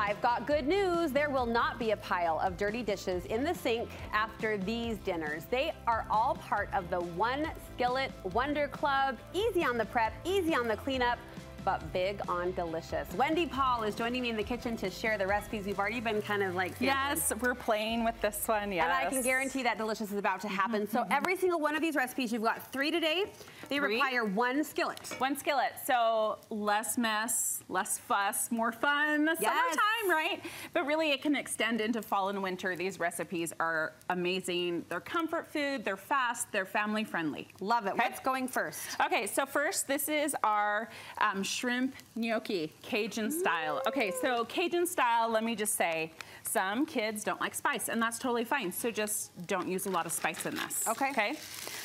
I've got good news. There will not be a pile of dirty dishes in the sink after these dinners. They are all part of the One Skillet Wonder Club. Easy on the prep, easy on the cleanup, but big on delicious. Wendy Paul is joining me in the kitchen to share the recipes. We've already been kind of like sampling. Yes, we're playing with this one, yes. And I can guarantee that delicious is about to happen. So every single one of these recipes, you've got 3 today. They require 1 skillet. 1 skillet, so less mess, less fuss, more fun. Summertime, right? But really it can extend into fall and winter. These recipes are amazing. They're comfort food, they're fast, they're family friendly. Love it. Okay? What's going first? Okay, so first this is our shrimp gnocchi, Cajun style. Okay, so Cajun style, let me just say, some kids don't like spice, and that's totally fine. So just don't use a lot of spice in this. Okay. Okay.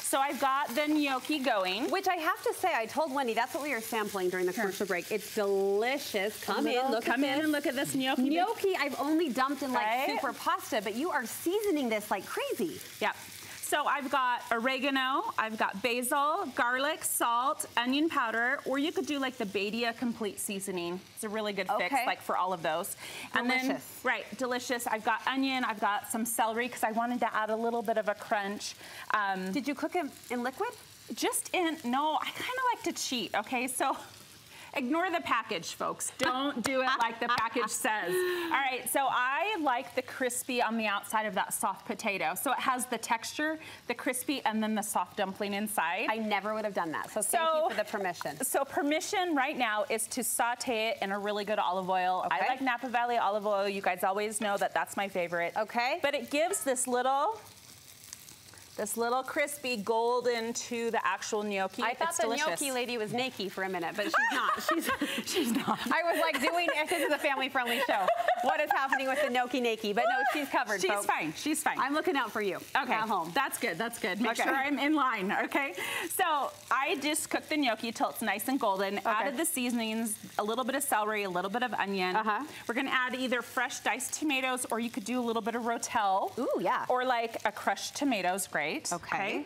So I've got the gnocchi going. Which I have to say, I told Wendy, that's what we were sampling during the commercial break. It's delicious. Come in and look at this gnocchi. Gnocchi I've only dumped in like soup or pasta, but you are seasoning this like crazy. Yep. So I've got oregano, I've got basil, garlic, salt, onion powder, or you could do like the Badia complete seasoning. It's a really good fix, like for all of those. Delicious. And then, right, delicious. I've got onion, I've got some celery because I wanted to add a little bit of a crunch. Did you cook it in liquid? No, I kind of like to cheat, okay? So ignore the package, folks. Don't do it like the package says. All right, so I like the crispy on the outside of that soft potato. So it has the texture, the crispy, and then the soft dumpling inside. I never would have done that, so thank you for the permission. So permission right now is to saute it in a really good olive oil. Okay. I like Napa Valley olive oil. You guys always know that that's my favorite. Okay. But it gives this little crispy golden to the actual gnocchi. I thought the gnocchi lady was naked for a minute, but she's not. She's not. I was like this is a family-friendly show. What is happening with the gnocchi naked? But no, she's covered, She's folks. fine. She's fine. I'm looking out for you. Okay. At home. That's good. That's good. Make sure I'm in line, okay? So I just cooked the gnocchi till it's nice and golden. Added the seasonings, a little bit of celery, a little bit of onion. We're gonna add either fresh diced tomatoes, or you could do a little bit of rotel. Ooh, yeah. Or like a crushed tomatoes, great. Okay.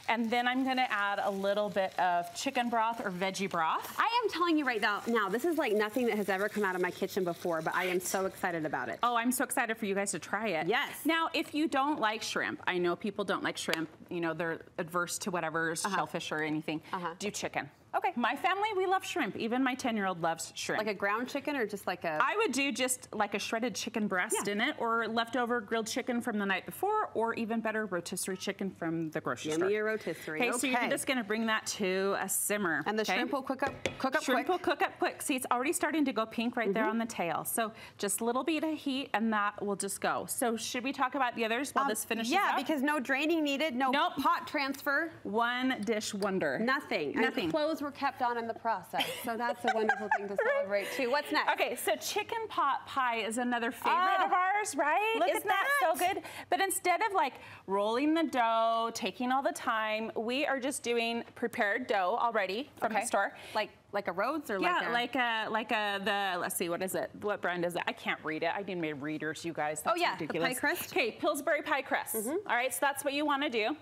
And then I'm gonna add a little bit of chicken broth or veggie broth. I am telling you right now, this is like nothing that has ever come out of my kitchen before, but I am so excited about it. Oh, I'm so excited for you guys to try it. Yes. Now, if you don't like shrimp, I know people don't like shrimp, you know, they're adverse to whatever, shellfish or anything, do chicken. Okay. My family, we love shrimp. Even my 10-year-old loves shrimp. Like a ground chicken or just like a... I would do just like a shredded chicken breast in it, or leftover grilled chicken from the night before, or even better, rotisserie chicken from the grocery store. Give me a rotisserie. Okay, so you're just gonna bring that to a simmer. And the shrimp will cook up quick. Shrimp will cook up quick. See, it's already starting to go pink right there on the tail. So just a little bit of heat and that will just go. So should we talk about the others while this finishes up? Yeah, because no draining needed, no pot transfer. One dish wonder. Nothing. Nothing. And clothes were kept on in the process. So that's a wonderful thing to celebrate too. What's next? Okay, so chicken pot pie is another favorite of ours, right? Isn't that so good? But instead of like rolling the dough, taking all the time, we are just doing prepared dough already from the store. Like a Rhodes or let's see, what is it? What brand is it? I can't read it. I need my readers, you guys. That's ridiculous. The pie crust? Okay, Pillsbury pie crust. All right, so that's what you want to do.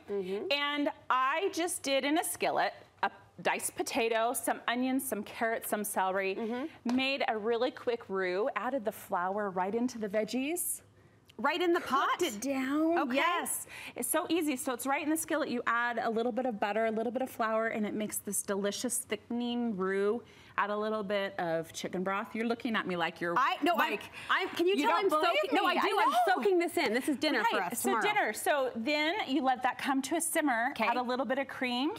And I just did in a skillet a diced potato, some onions, some carrots, some celery, made a really quick roux, added the flour right into the veggies. Right in the pot? Cooked it down. Okay. Yes. It's so easy. So it's right in the skillet. You add a little bit of butter, a little bit of flour, and it makes this delicious thickening roux. Add a little bit of chicken broth. You're looking at me like you're can you tell I'm soaking? No, I do. I'm soaking this in. This is dinner for us tomorrow. So dinner. So then you let that come to a simmer. Add a little bit of cream.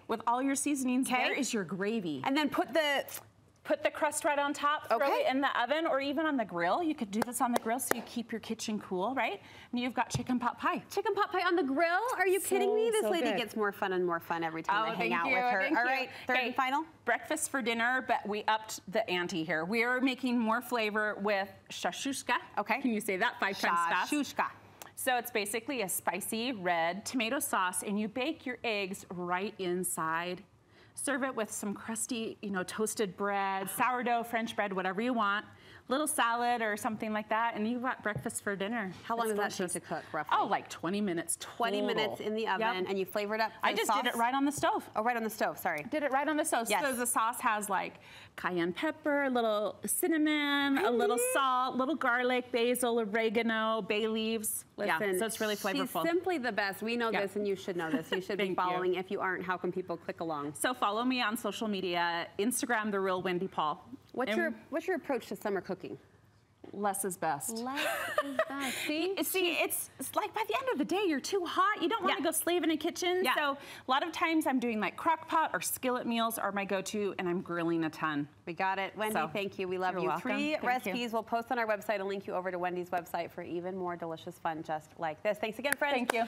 With all your seasonings. There is your gravy. And then put the crust right on top, throw it in the oven or even on the grill. You could do this on the grill so you keep your kitchen cool, right? And you've got chicken pot pie. Chicken pot pie on the grill? Are you kidding me? This lady gets more fun and more fun every time I hang out with her. All right, third and final? Breakfast for dinner, but we upped the ante here. We are making more flavor with shashushka. Okay. Can you say that 5 times fast? Shashushka. So it's basically a spicy red tomato sauce, and you bake your eggs right inside. Serve it with some crusty, toasted bread, sourdough, French bread, whatever you want. Little salad or something like that, and you've got breakfast for dinner. How long does that take to cook, roughly? Oh, like 20 minutes total. 20 minutes in the oven, and you flavor it up. I just did it right on the stove. Oh, right on the stove, sorry. Did it right on the stove. Yes. So the sauce has like cayenne pepper, a little cinnamon, a little salt, little garlic, basil, oregano, bay leaves. Listen, so it's really flavorful. She's simply the best. We know this, and you should know this. You should be following. If you aren't, how can people click along? So follow me on social media, Instagram, The Real Wendy Paul. What's your approach to summer cooking? Less is best. Less is best. See, it's like by the end of the day, you're too hot. You don't want to go slave in a kitchen. Yeah. So a lot of times I'm doing like crock pot or skillet meals are my go-to, and I'm grilling a ton. We got it. Wendy, thank you. We love you. Welcome. 3 recipes. We'll post on our website and link you over to Wendy's website for even more delicious fun just like this. Thanks again, friends. Thank you.